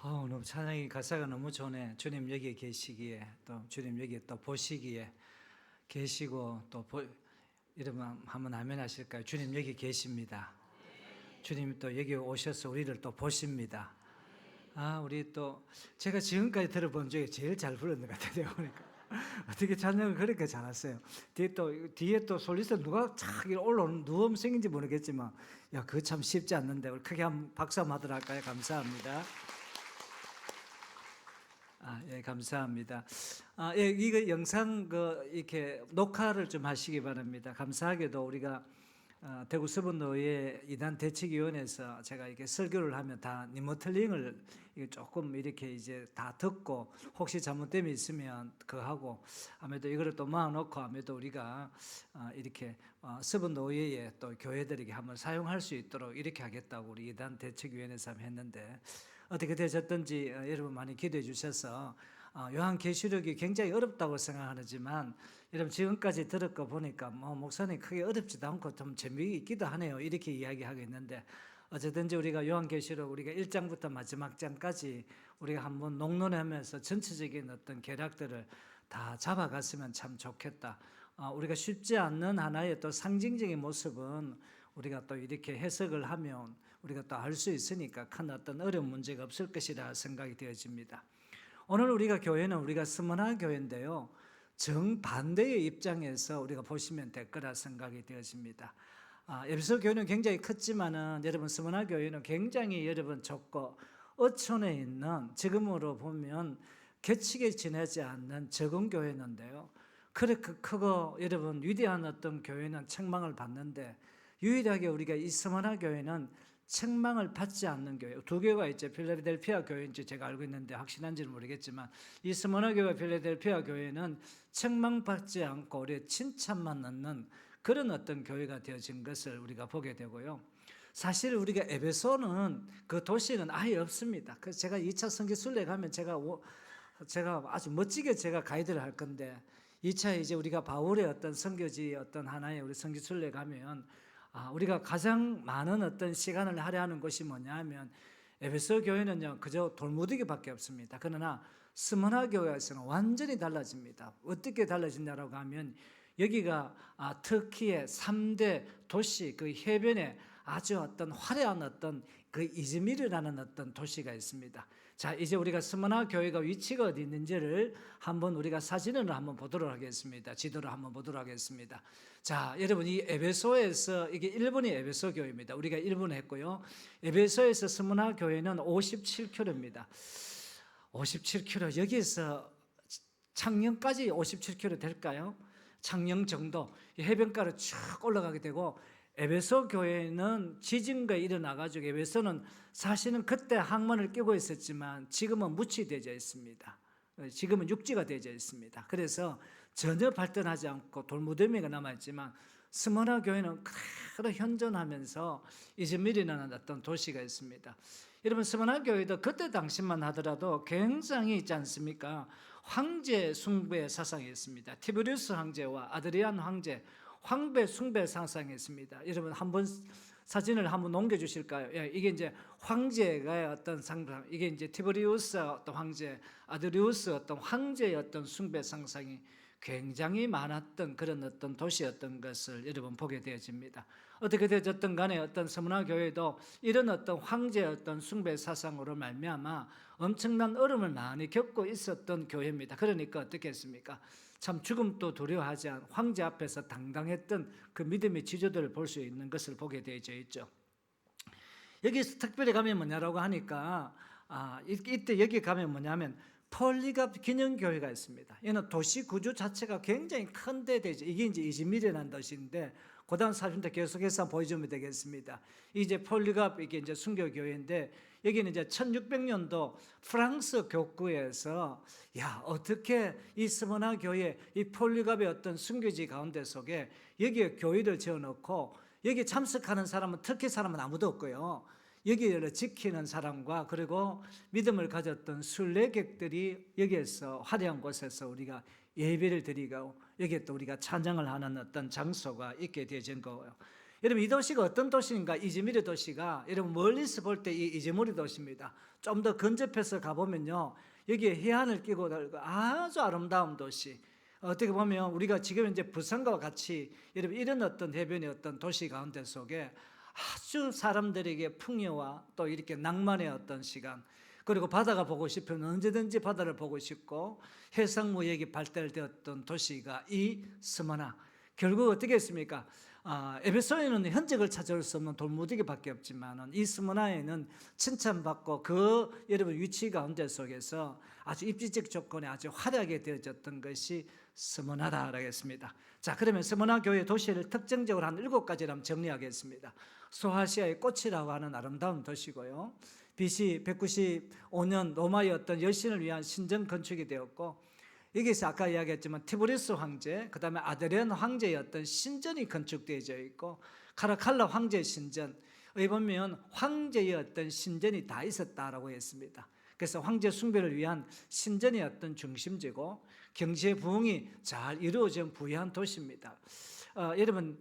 너무 찬양이 가사가 너무 좋네. 주님 여기 계시기에, 또 주님 여기 또 보시기에 계시고, 이러면 한번 아멘 하실까요? 주님 여기 계십니다. 주님 또 여기 오셔서 우리를 또 보십니다. 우리 또 제가 지금까지 들어본 중에 제일 잘 부르는 것 같아요. 그러니까 어떻게 찬양을 그렇게 잘하세요? 뒤에 또 솔리스트 누가 착 올라오는 누구 음성인지 모르겠지만, 야, 그거 참 쉽지 않는데 우리 크게 한번 박수 한번 하도록 할까요? 감사합니다. 예, 감사합니다. 예, 이거 영상 이렇게 녹화를 좀 하시기 바랍니다. 감사하게도 우리가 대구 서분노회 이단 대책위원회에서 제가 이렇게 설교를 하면 다 리모틀링을 조금 이렇게 이제 다 듣고, 혹시 잘못됨이 있으면 그거 하고, 아무래도 이거를 또 모아놓고 아무래도 우리가 이렇게 서분노회에 또 교회들에게 한번 사용할 수 있도록 이렇게 하겠다고 우리 이단 대책위원회에서 했는데, 어떻게 되셨든지 여러분 많이 기도해 주셔서, 요한계시록이 굉장히 어렵다고 생각하지만 여러분 지금까지 들었고 보니까 목사님 크게 어렵지도 않고 좀 재미있기도 하네요, 이렇게 이야기하고 있는데, 어쨌든지 우리가 요한계시록 우리가 1장부터 마지막 장까지 우리가 한번 녹론하면서 전체적인 어떤 계략들을 다 잡아갔으면 참 좋겠다. 우리가 쉽지 않는 하나의 또 상징적인 모습은 우리가 또 이렇게 해석을 하면 우리가 또 알 수 있으니까 큰 어떤 어려운 문제가 없을 것이라 생각이 되어집니다. 오늘 우리가 교회는 우리가 스무나 교회인데요, 정반대의 입장에서 우리가 보시면 될 거라 생각이 되어집니다. 에베소 교회는 굉장히 컸지만은 여러분 스무나 교회는 굉장히 여러분 좁고 어촌에 있는, 지금으로 보면 개치게 지내지 않는 적은 교회인데요, 그렇게 크고 여러분 위대한 어떤 교회는 책망을 받는데, 유일하게 우리가 이 스무나 교회는 책망을 받지 않는 교회, 두 교회가 있죠. 필라델피아 교회인지 제가 알고 있는데 확실한지는 모르겠지만, 이 스무나 교회와 필라델피아 교회는 책망받지 않고 우리의 칭찬만 넣는 그런 어떤 교회가 되어진 것을 우리가 보게 되고요. 사실 우리가 에베소는 그 도시는 아예 없습니다. 그래서 제가 2차 선교 순례 가면 제가 아주 멋지게 제가 가이드를 할 건데, 2차 이제 우리가 바울의 어떤 선교지 어떤 하나의 우리 선교 순례 가면 우리가 가장 많은 어떤 시간을 할애하는 곳이 뭐냐 하면, 에베소 교회는요 그저 돌무더기밖에 없습니다. 그러나 스무나 교회에서는 완전히 달라집니다. 어떻게 달라진다라고 하면, 여기가 터키의 3대 도시 그 해변에 아주 어떤 화려한 어떤 그 이즈미르라는 어떤 도시가 있습니다. 자, 이제 우리가 스무나 교회가 위치가 어디 있는지를 한번 우리가 사진을 한번 보도록 하겠습니다. 지도를 한번 보도록 하겠습니다. 자, 여러분 이 에베소에서, 이게 일본이 에베소 교회입니다. 우리가 일본 했고요. 에베소에서 스무나 교회는 57km입니다. 57km, 여기에서 창녕까지 57km 될까요? 창녕 정도 해변가로 쭉 올라가게 되고, 에베소 교회는 지진가 일어나가지고, 에베소는 사실은 그때 항만을 끼고 있었지만 지금은 무치되어 있습니다. 지금은 육지가 되어 있습니다. 그래서 전혀 발전하지 않고 돌무더미가 남아있지만, 스무나 교회는 그대로 현존하면서 이즈미르라는 어떤 도시가 있습니다. 여러분 스무나 교회도 그때 당시만 하더라도 굉장히 있지 않습니까? 황제 숭배 사상이 있습니다. 티베리우스 황제와 아드리안 황배 숭배 사상이 있습니다. 여러분 한번 사진을 한번 넘겨 주실까요? 예, 이게 이제 황제가 어떤 상상, 이게 이제 티베리우스 어떤 황제, 아드리우스 어떤 황제의 어떤 숭배 상상이 굉장히 많았던 그런 어떤 도시였던 것을 여러분 보게 되어집니다. 어떻게 되었든 간에 어떤 스무나 교회도 이런 어떤 황제의 어떤 숭배 사상으로 말미암아 엄청난 어려움을 많이 겪고 있었던 교회입니다. 그러니까 어떻게 했습니까? 참 죽음도 두려워하지 않은 황제 앞에서 당당했던 그 믿음의 지조들을 볼 수 있는 것을 보게 되어져 있죠. 여기서 특별히 가면 뭐냐라고 하니까, 이때 여기 가면 뭐냐면 폴리갑 기념교회가 있습니다. 이는 도시 구조 자체가 굉장히 큰데 되죠. 이게 이제 이즈미르라는 도시인데, 그 다음 사진도 계속해서 보여주면 되겠습니다. 이제 폴리갑, 이게 이제 순교교회인데, 여기는 이제 1600년도 프랑스 교구에서, 야, 어떻게 이 스무나 교회, 이 폴리갑의 어떤 순교지 가운데 속에 여기에 교회를 지어놓고, 여기 참석하는 사람은 터키 사람은 아무도 없고요, 여기를 지키는 사람과 그리고 믿음을 가졌던 순례객들이 여기에서 화려한 곳에서 우리가 예배를 드리고, 여기에 또 우리가 찬양을 하는 어떤 장소가 있게 되어진 거예요. 여러분 이 도시가 어떤 도시인가? 이즈미르 도시가 여러분 멀리서 볼 때 이 이즈미르 도시입니다. 좀 더 근접해서 가보면요, 여기에 해안을 끼고 아주 아름다운 도시. 어떻게 보면 우리가 지금 이제 부산과 같이 여러분 이런 어떤 해변의 어떤 도시 가운데 속에 아주 사람들에게 풍요와 또 이렇게 낭만의 어떤 시간, 그리고 바다가 보고 싶으면 언제든지 바다를 보고 싶고 해상무역이 발달되었던 도시가 이 스머나. 결국 어떻게 했습니까? 에베소에는 흔적을 찾아올 수 없는 돌무더기밖에 없지만 이 스머나에는 칭찬받고 그 여러분 위치 가운데 속에서 아주 입지적 조건에 아주 화려하게 되어졌던 것이 스머나다라고 했습니다. 자, 그러면 스머나 교회 도시를 특징적으로 한 7가지를 한번 정리하겠습니다. 소아시아의 꽃이라고 하는 아름다운 도시고요, BC 195년 로마의 어떤 열신을 위한 신전 건축이 되었고, 여기서 아까 이야기했지만 티브리스 황제, 그 다음에 아드리안 황제의 어떤 신전이 건축되어져 있고, 카라칼라 황제 신전, 여기 보면 황제의 어떤 신전이 다 있었다라고 했습니다. 그래서 황제 숭배를 위한 신전의 어떤 중심지고 경제 부흥이 잘 이루어진 부유한 도시입니다. 여러분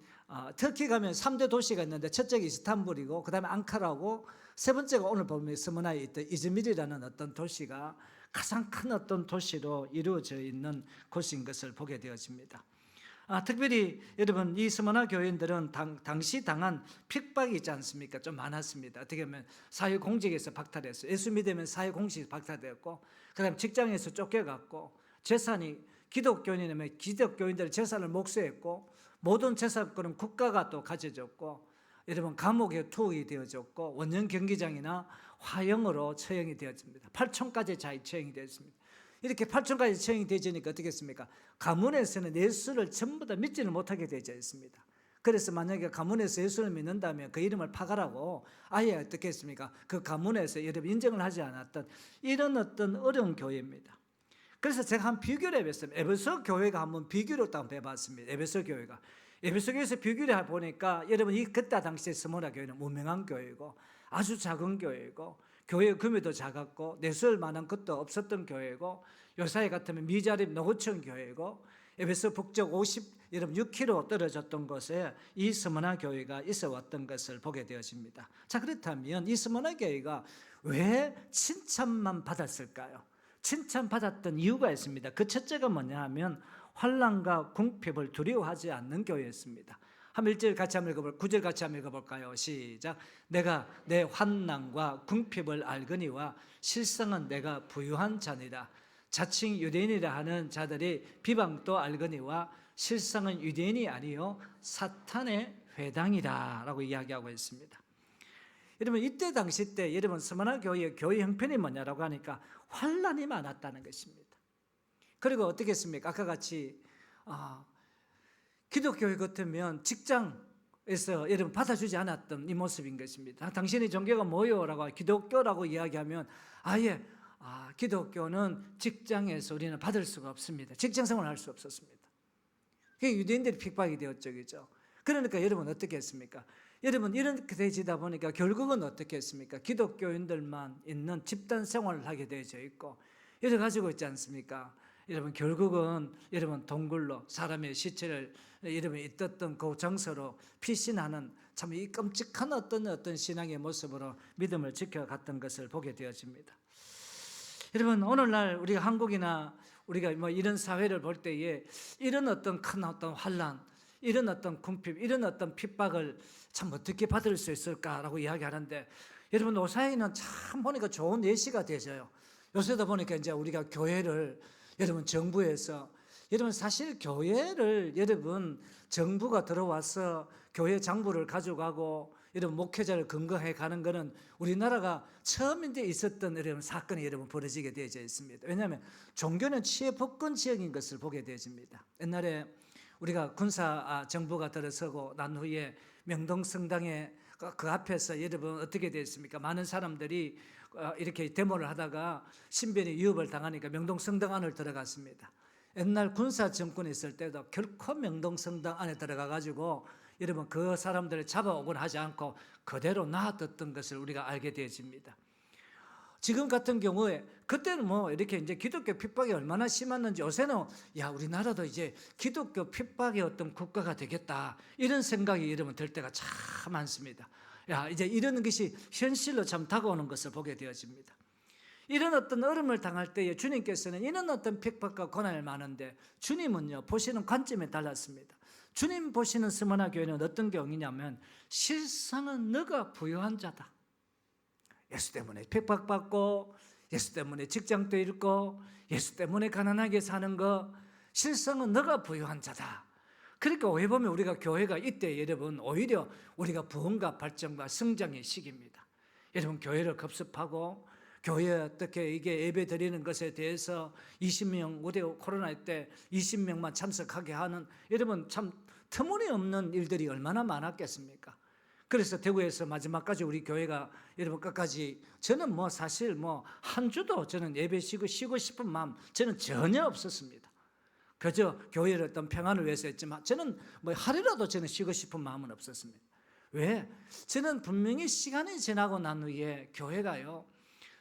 터키 가면 3대 도시가 있는데 첫째가 이스탄불이고 그 다음에 앙카라고, 세 번째가 오늘 보면 스머나에 있던 이즈미르라는 어떤 도시가 가장 큰 어떤 도시로 이루어져 있는 곳인 것을 보게 되어집니다. 특별히 여러분 이 스머나 교인들은 당시 당한 핍박이 있지 않습니까? 좀 많았습니다. 어떻게 보면 사회공직에서 박탈했어요. 예수 믿으면 사회공직에서 박탈되었고, 그 다음에 직장에서 쫓겨갔고, 재산이 기독교인이면 기독교인들의 재산을 목수했고, 모든 재산권은 국가가 또 가져졌고, 여러분 감옥에 투옥이 되어졌고, 원년 경기장이나 화형으로 처형이 되었습니다. 8천까지 처형이 되었습니다. 이렇게 8천까지 처형이 되어지니까 어떻게 했습니까? 가문에서는 예수를 전부 다 믿지는 못하게 되어 있습니다. 그래서 만약에 가문에서 예수를 믿는다면 그 이름을 파가라고 아예 어떻게 했습니까? 그 가문에서 여러분 인정을 하지 않았던 이런 어떤 어려운 교회입니다. 그래서 제가 한 비교를 해봤습니다. 에베소 교회가 한번 비교를 딱 해봤습니다. 에베소 교회가. 에베소 교회에서 비교를 해보니까 여러분 이 그때 당시에 스모나 교회는 무명한 교회고 아주 작은 교회고 교회 규모도 작았고 내수할 만한 것도 없었던 교회고 요사이 같으면 미자립 노후층 교회고 에베소 북쪽 6km 떨어졌던 곳에 이 스모나 교회가 있어 왔던 것을 보게 되어집니다. 자, 그렇다면 이 스모나 교회가 왜 칭찬만 받았을까요? 칭찬받았던 이유가 있습니다. 그 첫째가 뭐냐 하면 환난과 궁핍을 두려워하지 않는 교회였습니다. 한 1절 같이 한번 읽어볼까요? 9절 같이 한번 읽어볼까요? 시작. 내가 내 환난과 궁핍을 알거니와 실상은 내가 부유한 자니라. 자칭 유대인이라 하는 자들이 비방도 알거니와 실상은 유대인이 아니요 사탄의 회당이다 라고 이야기하고 있습니다. 여러분 이때 당시 때 여러분 스머나 교회의 교회 형편이 뭐냐라고 하니까 환난이 많았다는 것입니다. 그리고 어떻게 했습니까? 아까 같이 기독교회 같으면 직장에서 여러분 받아주지 않았던 이 모습인 것입니다. 당신의 종교가 뭐요라고 기독교라고 이야기하면 아예 기독교는 직장에서 우리는 받을 수가 없습니다. 직장생활을 할 수 없었습니다. 그게 유대인들이 핍박이 되었죠, 그죠? 그러니까 여러분 어떻게 했습니까? 여러분 이렇게 되지다 보니까 결국은 어떻게 했습니까? 기독교인들만 있는 집단 생활을 하게 되어져 있고 이래 가지고 있지 않습니까? 여러분 결국은 여러분 동굴로 사람의 시체를 여러분 있었던 그 정서로 피신하는 참 이 끔찍한 어떤 신앙의 모습으로 믿음을 지켜갔던 것을 보게 되어집니다. 여러분 오늘날 우리가 한국이나 우리가 뭐 이런 사회를 볼 때에 이런 어떤 큰 어떤 환난, 이런 어떤 궁핍, 이런 어떤 핍박을 참 어떻게 받을 수 있을까라고 이야기하는데 여러분 오사이는 참 보니까 좋은 예시가 되져요. 요새도 보니까 이제 우리가 교회를 여러분 정부에서 여러분 사실 교회를 여러분 정부가 들어와서 교회 장부를 가져가고 여러분 목회자를 근거해 가는 것은 우리나라가 처음인데 있었던 여러분 사건이 여러분 벌어지게 되어져 있습니다. 왜냐하면 종교는 치외법권 지역인 것을 보게 되어집니다. 옛날에 우리가 군사 정부가 들어서고 난 후에 명동성당에 그 앞에서 여러분 어떻게 됐습니까? 많은 사람들이 이렇게 데모를 하다가 신변이 위협을 당하니까 명동성당 안을 들어갔습니다. 옛날 군사 정권이 있을 때도 결코 명동성당 안에 들어가 가지고 여러분 그 사람들을 잡아오곤 하지 않고 그대로 놔뒀던 것을 우리가 알게 되어집니다. 지금 같은 경우에 그때는 뭐 이렇게 이제 기독교 핍박이 얼마나 심했는지, 요새는 야 우리나라도 이제 기독교 핍박의 어떤 국가가 되겠다 이런 생각이 여러분 들 때가 참 많습니다. 야 이제 이런 것이 현실로 참 다가오는 것을 보게 되어집니다. 이런 어떤 어려움을 당할 때에 주님께서는 이런 어떤 핍박과 고난을 많은데, 주님은요 보시는 관점에 달랐습니다. 주님 보시는 스모나 교회는 어떤 경우냐면, 실상은 너가 부유한 자다. 예수 때문에 핍박받고, 예수 때문에 직장도 잃고, 예수 때문에 가난하게 사는 거, 실상은 너가 부유한 자다. 그러니까 왜 보면 우리가 교회가 이때 여러분 오히려 우리가 부흥과 발전과 성장의 시기입니다. 여러분 교회를 급습하고 교회에 어떻게 이게 예배 드리는 것에 대해서 20명, 우리 코로나 때 20명만 참석하게 하는, 여러분 참 터무니없는 일들이 얼마나 많았겠습니까? 그래서 대구에서 마지막까지 우리 교회가 여러분 끝까지, 저는 뭐 사실 뭐 한 주도 저는 예배 쉬고 싶은 마음 저는 전혀 없었습니다. 그저 교회의 어떤 평안을 위해서 했지만 저는 뭐 하루라도 저는 쉬고 싶은 마음은 없었습니다. 왜? 저는 분명히 시간이 지나고 난 후에 교회가요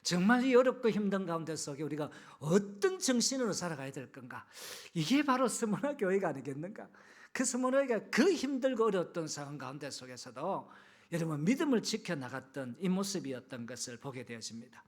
정말 이 어렵고 힘든 가운데 속에 우리가 어떤 정신으로 살아가야 될 건가, 이게 바로 스모나 교회가 아니겠는가. 그 스모나가 그 힘들고 어려웠던 상황 가운데 속에서도 여러분 믿음을 지켜나갔던 이 모습이었던 것을 보게 되어집니다.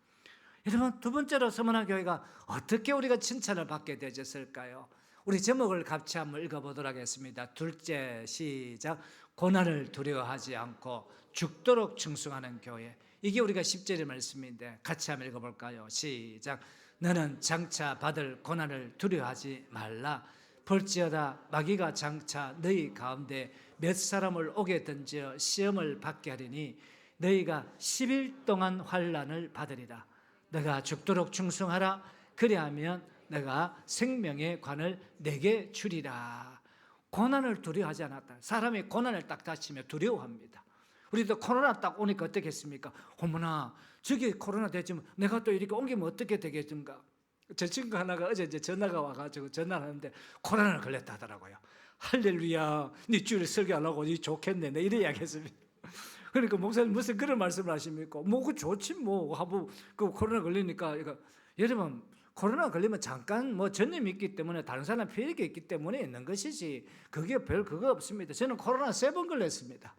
여러분 두 번째로 스모나 교회가 어떻게 우리가 칭찬을 받게 되었을까요? 우리 제목을 같이 한번 읽어보도록 하겠습니다. 둘째, 시작. 고난을 두려워하지 않고 죽도록 충성하는 교회. 이게 우리가 10절의 말씀인데 같이 한번 읽어볼까요? 시작. 너는 장차 받을 고난을 두려워하지 말라. 볼지어다 마귀가 장차 너희 가운데 몇 사람을 오게 던져 시험을 받게 하리니 너희가 10일 동안 환난을 받으리라. 너가 죽도록 충성하라. 그리하면 내가 생명의 관을 내게 주리라. 고난을 두려워하지 않았다. 사람이 고난을 딱 다치면 두려워합니다. 우리도 코로나 딱 오니까 어떻겠습니까? 어머나 저기 코로나 되지만 내가 또 이렇게 옮기면 어떻게 되겠는가. 저 친구 하나가 어제 이제 전화가 와가지고 전화를 하는데 코로나를 걸렸다 하더라고요. 할렐루야, 네 주일 설교하려고 네 좋겠네, 내 이래 이야기했습니다. 그러니까 목사님 무슨 그런 말씀을 하십니까? 뭐 그 좋지 뭐 하고 그 코로나 걸리니까. 이거 여러분 코로나 걸리면 잠깐 뭐 전염이 있기 때문에 다른 사람 피해가 있기 때문에 있는 것이지 그게 별 그거 없습니다. 저는 코로나 3번 걸렸습니다.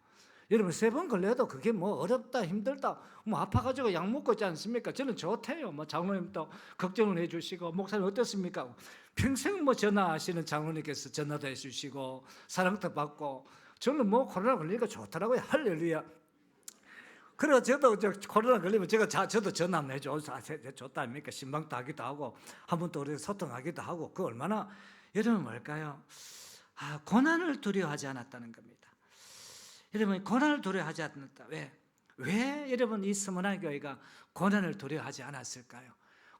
여러분 3번 걸려도 그게 뭐 어렵다 힘들다 뭐 아파가지고 약 먹고 있지 않습니까? 저는 좋대요. 뭐 장로님도 걱정을 해주시고, 목사님 어떻습니까? 평생 뭐 전화하시는 장로님께서 전화도 해주시고 사랑도 받고, 저는 뭐 코로나 걸리니까 좋더라고요. 할렐루야. 그래서 저도 코로나 걸리면 저도 전화 한번 해줘. 좋다 아닙니까? 신방도 하기도 하고 한 번 또 우리 소통하기도 하고. 그 얼마나 여러분 뭘까요? 고난을 두려워하지 않았다는 겁니다. 여러분 고난을 두려워하지 않았다. 왜 여러분 이 스모나 교회가 고난을 두려워하지 않았을까요?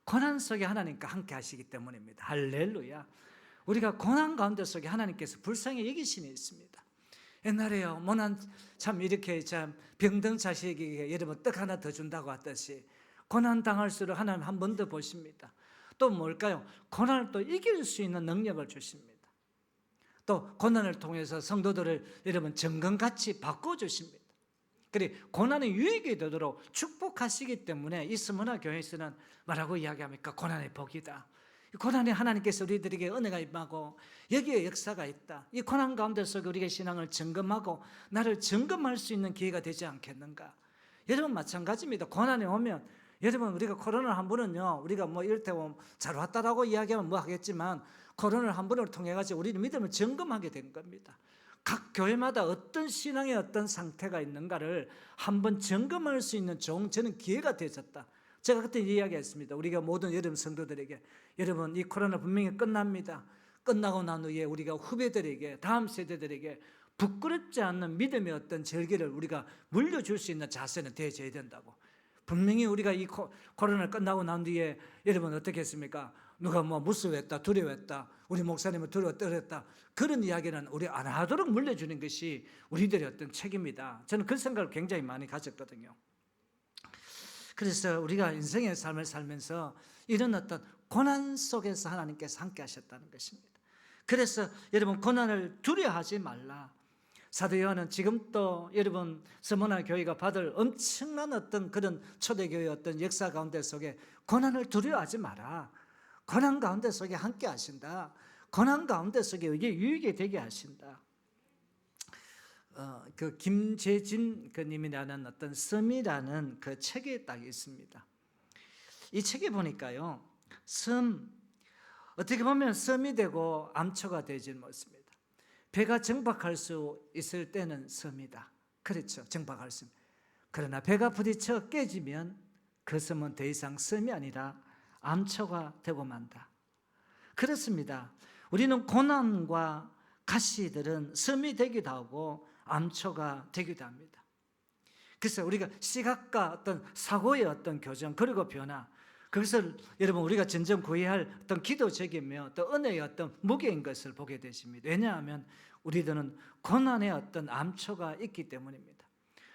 고난 속에 하나님과 함께 하시기 때문입니다. 할렐루야. 우리가 고난 가운데 속에 하나님께서 불쌍히 여기심이 있습니다. 옛날에요 모난 참 이렇게 참 병든 자식에게 여러분 떡 하나 더 준다고 하듯이 고난 당할수록 하나님 한 번 더 보십니다. 또 뭘까요? 고난을 또 이길 수 있는 능력을 주십니다. 또 고난을 통해서 성도들을 여러분 정금같이 바꿔주십니다. 그리고 고난이 유익이 되도록 축복하시기 때문에 이 스모나 교회에서는 뭐라고 이야기합니까? 고난의 복이다. 고난에 하나님께서 우리들에게 은혜가 임하고 여기에 역사가 있다. 이 고난 가운데 속에 우리가 신앙을 점검하고 나를 점검할 수 있는 기회가 되지 않겠는가. 여러분 마찬가지입니다. 고난이 오면 여러분 우리가 코로나 한 번은요 우리가 뭐 이를테면 잘 왔다라고 이야기하면 뭐 하겠지만, 코로나 한 번을 통해 가지고 우리는 믿음을 점검하게 된 겁니다. 각 교회마다 어떤 신앙의 어떤 상태가 있는가를 한번 점검할 수 있는 좋은 저는 기회가 되었다. 제가 그때 이야기했습니다. 우리가 모든 여러분 성도들에게, 여러분 이 코로나 분명히 끝납니다. 끝나고 난 후에 우리가 후배들에게, 다음 세대들에게 부끄럽지 않는 믿음의 어떤 절기를 우리가 물려줄 수 있는 자세는 되어져야 된다고. 분명히 우리가 이 코로나 끝나고 난 뒤에 여러분 어떻게 했습니까? 누가 뭐 무서워했다, 두려워했다, 우리 목사님은 두려워 떨었다, 그런 이야기는 우리 안 하도록 물려주는 것이 우리들의 어떤 책임이다. 저는 그 생각을 굉장히 많이 가졌거든요. 그래서 우리가 인생의 삶을 살면서 이런 어떤 고난 속에서 하나님께서 함께 하셨다는 것입니다. 그래서 여러분 고난을 두려워하지 말라. 사도 요한은 지금 또 여러분 스무나 교회가 받을 엄청난 어떤 그런 초대교회 어떤 역사 가운데 속에 고난을 두려워하지 마라. 고난 가운데 속에 함께 하신다. 고난 가운데 속에 이게 유익이 되게 하신다. 그 김재진 님이라는 어떤 섬이라는 그 책에 딱 있습니다. 이 책에 보니까요, 섬, 어떻게 보면 섬이 되고 암초가 되지 못습니다. 배가 정박할 수 있을 때는 섬이다. 그렇죠, 정박할 수. 그러나 배가 부딪혀 깨지면 그 섬은 더 이상 섬이 아니라 암초가 되고 만다. 그렇습니다. 우리는 고난과 가시들은 섬이 되기도 하고 암초가 되기도 합니다. 그래서 우리가 시각과 어떤 사고의 어떤 교정 그리고 변화, 그것을 여러분 우리가 진정 구해야 할 어떤 기도적이며 또 은혜의 어떤 무게인 것을 보게 되십니다. 왜냐하면 우리들은 고난의 어떤 암초가 있기 때문입니다.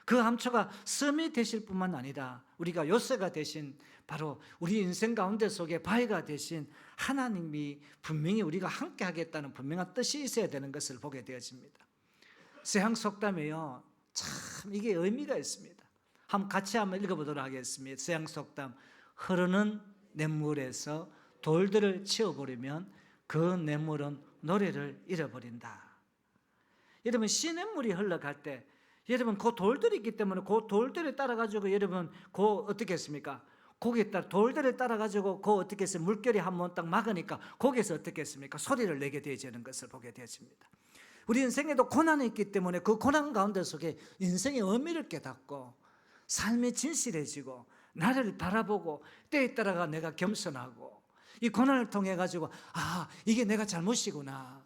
그 암초가 섬이 되실 뿐만 아니라 우리가 요새가 되신 바로 우리 인생 가운데 속에 바위가 되신 하나님이 분명히 우리가 함께 하겠다는 분명한 뜻이 있어야 되는 것을 보게 되어집니다. 서양 속담에요, 참 이게 의미가 있습니다. 같이 한번 읽어보도록 하겠습니다. 서양 속담, 흐르는 냇물에서 돌들을 치워버리면 그 냇물은 노래를 잃어버린다. 여러분 시냇물이 흘러갈 때 여러분 그 돌들이 있기 때문에 그 돌들을 따라가지고 여러분 그 어떻게 했습니까? 거기에 따라 돌들을 따라가지고 그 어떻게 했어요? 물결이 한번 딱 막으니까 거기에서 어떻게 했습니까? 소리를 내게 되어지는 것을 보게 되었습니다. 우리 인생에도 고난이 있기 때문에 그 고난 가운데 속에 인생의 의미를 깨닫고 삶이 진실해지고 나를 바라보고 때에 따라가 내가 겸손하고 이 고난을 통해 가지고 이게 내가 잘못이구나,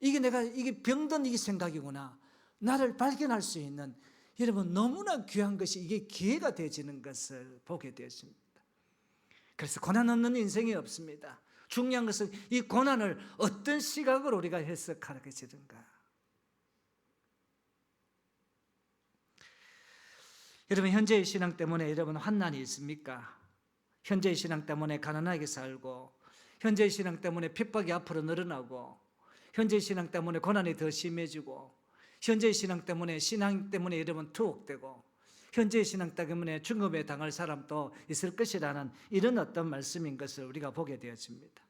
이게 병든 이 생각이구나, 나를 발견할 수 있는 여러분 너무나 귀한 것이 이게 기회가 되어지는 것을 보게 되었습니다. 그래서 고난 없는 인생이 없습니다. 중요한 것은 이 고난을 어떤 시각으로 우리가 해석하게 되는가. 여러분 현재의 신앙 때문에 여러분 환난이 있습니까? 현재의 신앙 때문에 가난하게 살고, 현재의 신앙 때문에 핍박이 앞으로 늘어나고, 현재의 신앙 때문에 고난이 더 심해지고, 현재의 신앙 때문에 여러분 투옥되고, 현재의 신앙 때문에 죽음에 당할 사람도 있을 것이라는 이런 어떤 말씀인 것을 우리가 보게 되었습니다.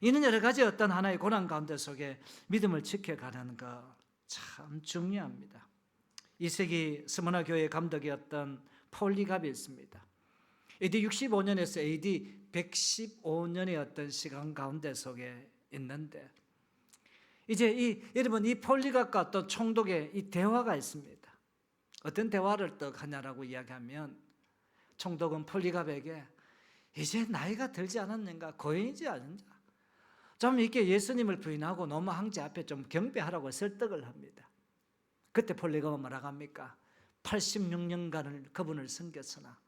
이는 여러 가지 어떤 하나의 고난 가운데 속에 믿음을 지켜가는 것 참 중요합니다. 2세기 스무나 교회 감독이었던 폴리갑이 있습니다. AD 65년에서 AD 115년의 어떤 시간 가운데 속에 있는데, 이제 여러분 이 폴리갑과 어떤 총독의 이 대화가 있습니다. 어떤 대화를 또 하냐라고 이야기하면, 총독은 폴리갑에게 이제 나이가 들지 않았는가, 고인이지 않은가, 좀 이렇게 예수님을 부인하고 로마 황제 앞에 좀 경배하라고 설득을 합니다. 그때 폴리갑은 뭐라고 합니까? 86년간을 그분을 섬겼으나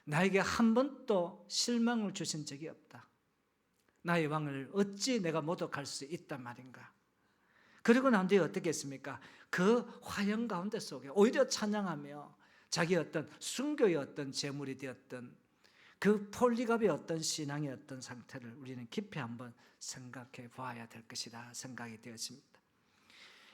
나에게 한 번도 실망을 주신 적이 없다. 나의 왕을 어찌 내가 모독할 수 있단 말인가. 그리고 난 뒤에 어떻게 했습니까? 그 화형 가운데 속에 오히려 찬양하며 자기 어떤 순교의 어떤 제물이 되었던 그 폴리갑의 어떤 신앙의 어떤 상태를 우리는 깊이 한번 생각해 보아야 될 것이다 생각이 되었습니다.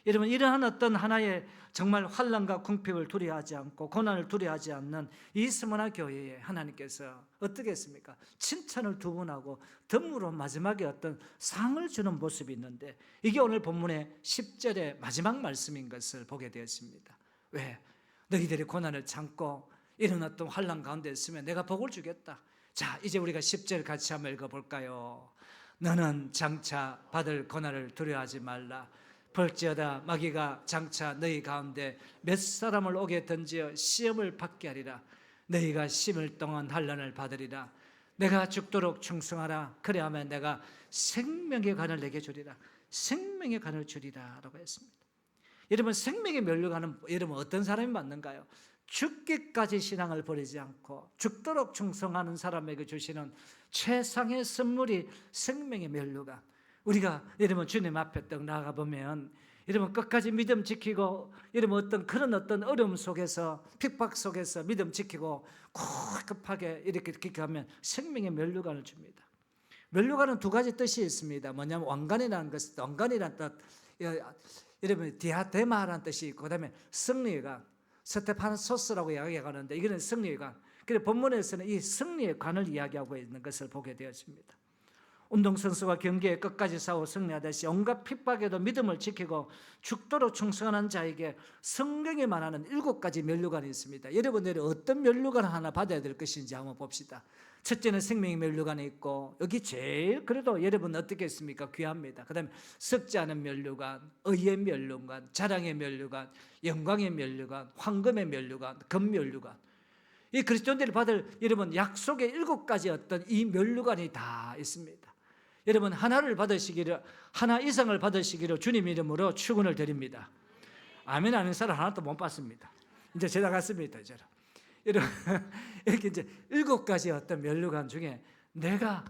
여러분 이러한 어떤 하나의 정말 환난과 궁핍을 두려워하지 않고 고난을 두려워하지 않는 이 스무나 교회에 하나님께서 어떻게 했습니까? 칭찬을 두 번 하고 덤으로 마지막에 어떤 상을 주는 모습이 있는데, 이게 오늘 본문의 10절의 마지막 말씀인 것을 보게 되었습니다. 왜? 너희들이 고난을 참고 이런 어떤 환난 가운데 있으면 내가 복을 주겠다. 자, 이제 우리가 10절 같이 한번 읽어볼까요? 너는 장차 받을 고난을 두려워하지 말라. 볼지어다 마귀가 장차 너희 가운데 몇 사람을 오게 던지어 시험을 받게 하리라. 너희가 심을 동안 환난을 받으리라. 내가 죽도록 충성하라. 그래야만 내가 생명의 관을 내게 주리라. 생명의 관을 주리라 라고 했습니다. 여러분 생명의 면류관은 여러분 어떤 사람이 맞는가요? 죽기까지 신앙을 버리지 않고 죽도록 충성하는 사람에게 주시는 최상의 선물이 생명의 면류관. 우리가 여러분 주님 앞에 딱 나아가 보면 여러분 끝까지 믿음 지키고 여러분 어떤 그런 어떤 어려움 속에서 핍박 속에서 믿음 지키고 급하게 이렇게 기도하면 생명의 면류관을 줍니다. 면류관은 두 가지 뜻이 있습니다. 뭐냐면 왕관이라는 것, 왕관이라는 뜻. 여러분 디아데마라는 뜻이 있고 그다음에 승리의 관, 스테파노소스라고 이야기하는데 이거는 승리의 관. 그래서 본문에서는 이 승리의 관을 이야기하고 있는 것을 보게 되었습니다. 운동선수가 경기에 끝까지 싸워 승리하듯이 온갖 핍박에도 믿음을 지키고 죽도록 충성하는 자에게 성경에 말하는 7가지 면류관이 있습니다. 여러분들이 어떤 면류관 하나 받아야 될 것인지 한번 봅시다. 첫째는 생명의 면류관이 있고, 여기 제일 그래도 여러분 어떻겠습니까? 귀합니다. 그 다음에 썩지 않은 면류관, 의의 면류관, 자랑의 면류관, 영광의 면류관, 황금의 면류관, 금면류관. 이 그리스도인들이 받을 여러분 약속의 7가지 어떤 이 면류관이 다 있습니다. 여러분 하나를 받으시기를, 하나 이상을 받으시기를 주님 이름으로 축원을 드립니다. 아멘 하는 사람 하나도 못 받습니다. 이제 지나갔습니다. 이제 여러분 이렇게 이제 7가지 어떤 면류관 중에 내가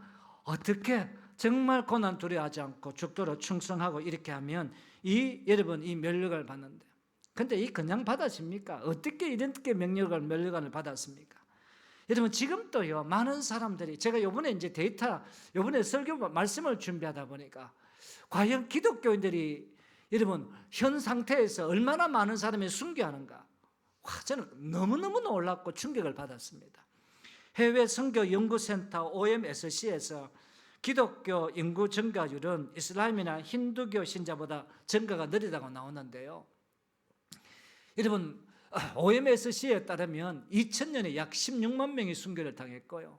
어떻게 정말 고난 두려워하지 않고 죽도록 충성하고 이렇게 하면 이 여러분 이 면류관을 받는데, 근데 이 그냥 받아집니까? 어떻게 이렇게 면류관을 받았습니까? 여러분 지금도요 많은 사람들이, 제가 요번에 이제 요번에 설교 말씀을 준비하다 보니까 과연 기독교인들이 여러분 현 상태에서 얼마나 많은 사람이 순교하는가, 저는 너무너무 놀랍고 충격을 받았습니다. 해외 선교 연구센터 OMSC에서 기독교 인구 증가율은 이슬람이나 힌두교 신자보다 증가가 느리다고 나오는데요. 여러분 OMSC에 따르면 2000년에 약 16만 명이 순교를 당했고요,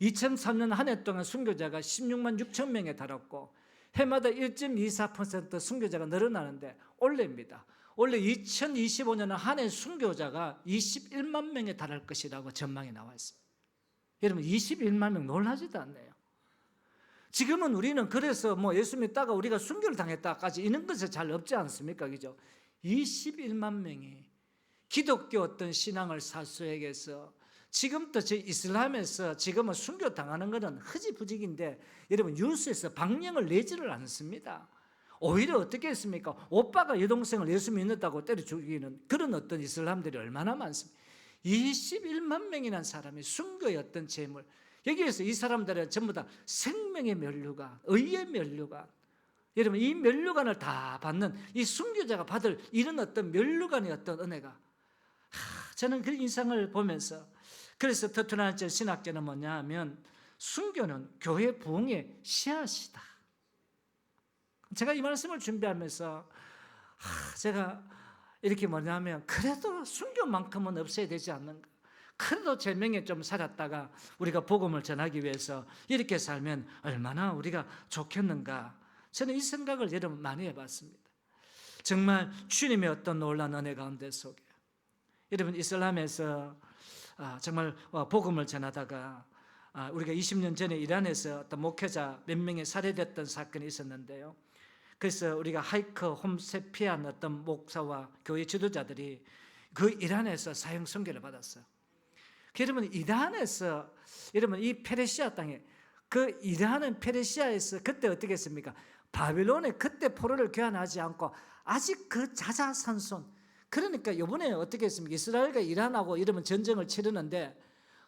2003년 한 해 동안 순교자가 16만 6천 명에 달했고, 해마다 1.24% 순교자가 늘어나는데 올해입니다. 원래 2025년은 한 해 순교자가 21만 명에 달할 것이라고 전망이 나와 있습니다. 여러분 21만 명 놀라지도 않네요. 지금은 우리는 그래서 뭐 예수 믿다가 우리가 순교를 당했다까지 이런 것이 잘 없지 않습니까? 그죠? 21만 명이 기독교 어떤 신앙을 사수에게서, 지금도 저 이슬람에서 지금은 순교 당하는 것은 흐지부직인데 여러분 뉴스에서 방영을 내지를 않습니다. 오히려 어떻게 했습니까? 오빠가 여동생을 예수 믿는다고 때려 죽이는 그런 어떤 이슬람들이 얼마나 많습니까? 21만 명이라는 사람이 순교의 어떤 재물, 여기에서 이 사람들은 전부 다 생명의 면류관, 의의 면류관, 여러분 이 면류관을 다 받는 이 순교자가 받을 이런 어떤 면류관의 어떤 은혜가, 저는 그 인상을 보면서, 그래서 터트나이트 신학자는 뭐냐 하면 순교는 교회 부흥의 씨앗이다. 제가 이 말씀을 준비하면서 제가 이렇게 뭐냐면 그래도 순교만큼은 없어야 되지 않는가, 그래도 제명에 좀 살았다가 우리가 복음을 전하기 위해서 이렇게 살면 얼마나 우리가 좋겠는가, 저는 이 생각을 여러분 많이 해봤습니다. 정말 주님의 어떤 놀라운 은혜 가운데 속에 여러분 이슬람에서 정말 복음을 전하다가 우리가 20년 전에 이란에서 어떤 목회자 몇 명이 살해됐던 사건이 있었는데요. 그래서 우리가 하이커 홈세피안 어떤 목사와 교회 지도자들이 그 이란에서 사형 선고를 받았어요. 여러분 이란에서, 여러분 이 페르시아 땅에, 그 이란은 페르시아에서 그때 어떻게 했습니까? 바빌론에 그때 포로를 교환하지 않고 아직 그 자자산손, 그러니까 이번에 어떻게 했습니까? 이스라엘과 이란하고 이러면 전쟁을 치르는데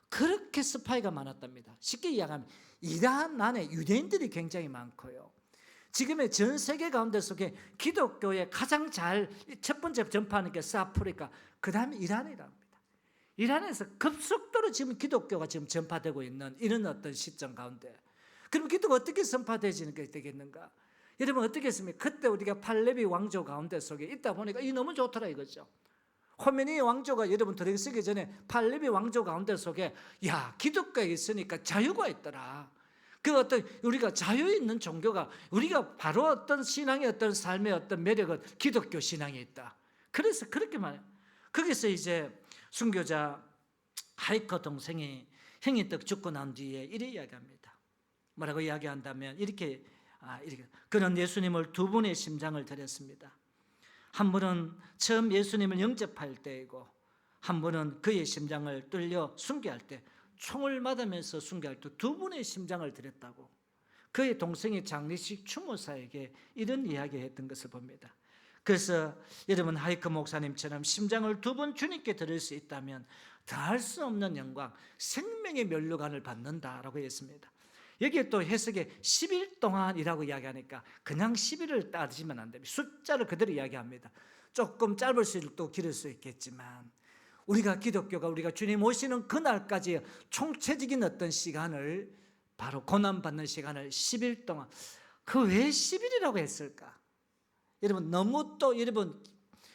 그렇게 스파이가 많았답니다. 쉽게 이야기하면 이란 안에 유대인들이 굉장히 많고요, 지금의 전 세계 가운데 속에 기독교에 가장 잘 첫 번째 전파하는 게 사프리카, 그 다음에 이란이랍니다. 이란에서 급속도로 지금 기독교가 지금 전파되고 있는 이런 어떤 시점 가운데, 그럼 기독교가 어떻게 전파되지는 게 되겠는가? 여러분 어떻게 했습니까? 그때 우리가 팔레비 왕조 가운데 속에 있다 보니까 이 너무 좋더라 이거죠. 호메니 왕조가 여러분 들어서기 전에 팔레비 왕조 가운데 속에 야 기독교에 있으니까 자유가 있더라. 그 어떤 우리가 자유 있는 종교가, 우리가 바로 어떤 신앙의 어떤 삶의 어떤 매력은 기독교 신앙에 있다. 그래서 그렇게 말해요. 거기서 이제 순교자 하이커 동생이 형이 떡 죽고 난 뒤에 이렇게 이야기합니다. 뭐라고 이야기한다면 이렇게 그는 예수님을 두 분의 심장을 드렸습니다. 한 분은 처음 예수님을 영접할 때이고 한 분은 그의 심장을 뚫려 순교할 때, 총을 맞으면서 순교할 때 두 분의 심장을 드렸다고 그의 동생이 장례식 추모사에게 이런 이야기했던 것을 봅니다. 그래서 여러분 하이크 목사님처럼 심장을 두 번 주님께 드릴 수 있다면 더할 수 없는 영광, 생명의 면류관을 받는다라고 했습니다. 여기에 또 해석에 10일 동안이라고 이야기하니까 그냥 10일을 따지면 안 됩니다. 숫자를 그대로 이야기합니다. 조금 짧을 수도 길을 수 있겠지만 우리가 기독교가 우리가 주님 오시는 그날까지 총체적인 어떤 시간을 바로 고난받는 시간을 10일 동안 그 왜 10일이라고 했을까? 여러분 너무 또 여러분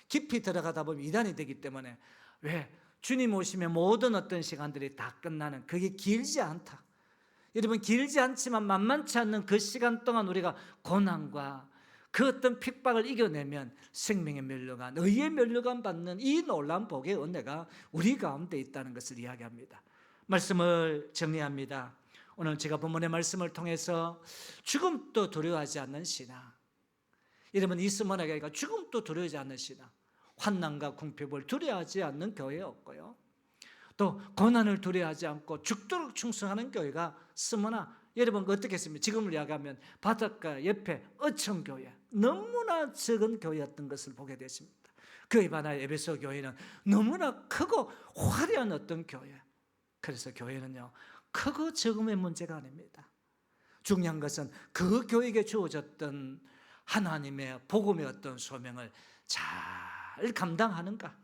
깊이 들어가다 보면 이단이 되기 때문에 왜 주님 오시면 모든 어떤 시간들이 다 끝나는 그게 길지 않다. 여러분 길지 않지만 만만치 않는 그 시간 동안 우리가 고난과 그 어떤 핍박을 이겨내면 생명의 멸류관, 의의 멸류관 받는 이 놀라운 복의 은혜가 우리 가운데 있다는 것을 이야기합니다. 말씀을 정리합니다. 오늘 제가 본문의 말씀을 통해서 죽음도 두려워하지 않는 신앙. 여러분 이스마엘에게 죽음도 두려워하지 않는 신앙, 환난과 궁핍을 두려워하지 않는 교회 없고요. 또 고난을 두려워하지 않고 죽도록 충성하는 교회가 스머나 여러분 어떻게 했습니까? 지금을 이야기하면 바닷가 옆에 어촌교회 너무나 적은 교회였던 것을 보게 됐습니다. 그에 반하여 에베소 교회는 너무나 크고 화려한 어떤 교회. 그래서 교회는요 크고 적음의 문제가 아닙니다. 중요한 것은 그 교회에게 주어졌던 하나님의 복음의 어떤 소명을 잘 감당하는가.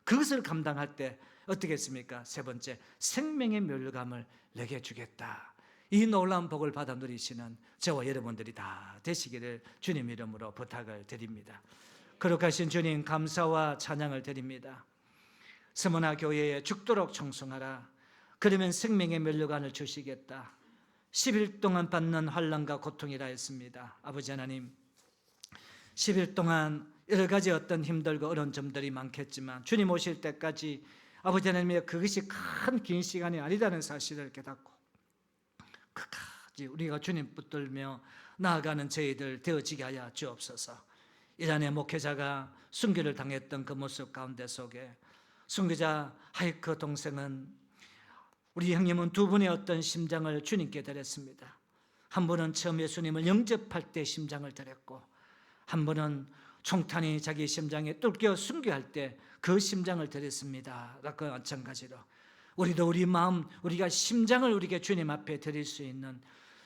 그것을 감당할 때 어떻게 했습니까? 세 번째, 생명의 멸류관을 내게 주겠다. 이 놀라운 복을 받아 누리시는 저와 여러분들이 다 되시기를 주님 이름으로 부탁을 드립니다. 거룩하신 주님 감사와 찬양을 드립니다. 스무나 교회에 죽도록 청송하라. 그러면 생명의 멸류관을 주시겠다. 10일 동안 받는 환난과 고통이라 했습니다. 아버지 하나님 10일 동안 여러 가지 어떤 힘들고 어려운 점들이 많겠지만 주님 오실 때까지 아버지 하나님의 그것이 큰 긴 시간이 아니다는 사실을 깨닫고 끝까지 우리가 주님 붙들며 나아가는 저희들 되어지게 하여 주옵소서. 이란의 목회자가 순교를 당했던 그 모습 가운데 속에 순교자 하이크 동생은 우리 형님은 두 분의 어떤 심장을 주님께 드렸습니다. 한 분은 처음 예수님을 영접할 때 심장을 드렸고 한 분은 총탄이 자기 심장에 뚫겨 순교할 때 그 심장을 드렸습니다. 그 마찬가지로 우리도 우리 마음, 우리가 심장을 우리에게 주님 앞에 드릴 수 있는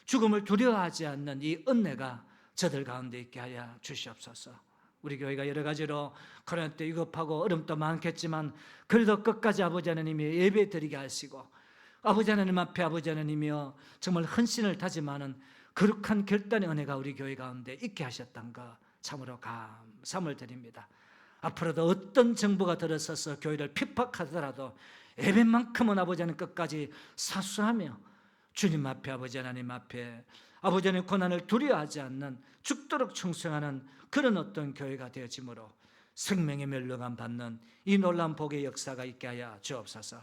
죽음을 두려워하지 않는 이 은혜가 저들 가운데 있게 하여 주시옵소서. 우리 교회가 여러 가지로 코로나 때 위급하고 어려움도 많겠지만 그래도 끝까지 아버지 하나님이 예배 드리게 하시고 아버지 하나님 앞에 아버지 하나님이여 정말 헌신을 다짐하는 거룩한 결단의 은혜가 우리 교회 가운데 있게 하셨던 것 참으로 감사함을 드립니다. 앞으로도 어떤 정부가 들어서서 교회를 핍박하더라도 예배만큼은 아버지 하나님 끝까지 사수하며 주님 앞에 아버지 하나님 앞에 아버지 하나님 고난을 두려워하지 않는 죽도록 충성하는 그런 어떤 교회가 되어지므로 생명의 멸류관 받는 이 놀라운 복의 역사가 있게 하여 주옵소서.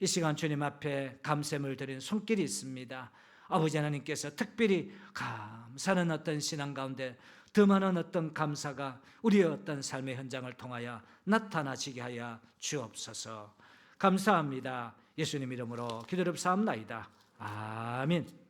이 시간 주님 앞에 감샘을 드리는 손길이 있습니다. 아버지 하나님께서 특별히 감사하는 어떤 신앙 가운데 더 많은 어떤 감사가 우리의 어떤 삶의 현장을 통하여 나타나시게 하여 주옵소서. 감사합니다. 예수님 이름으로 기도롭사옵나이다. 아멘.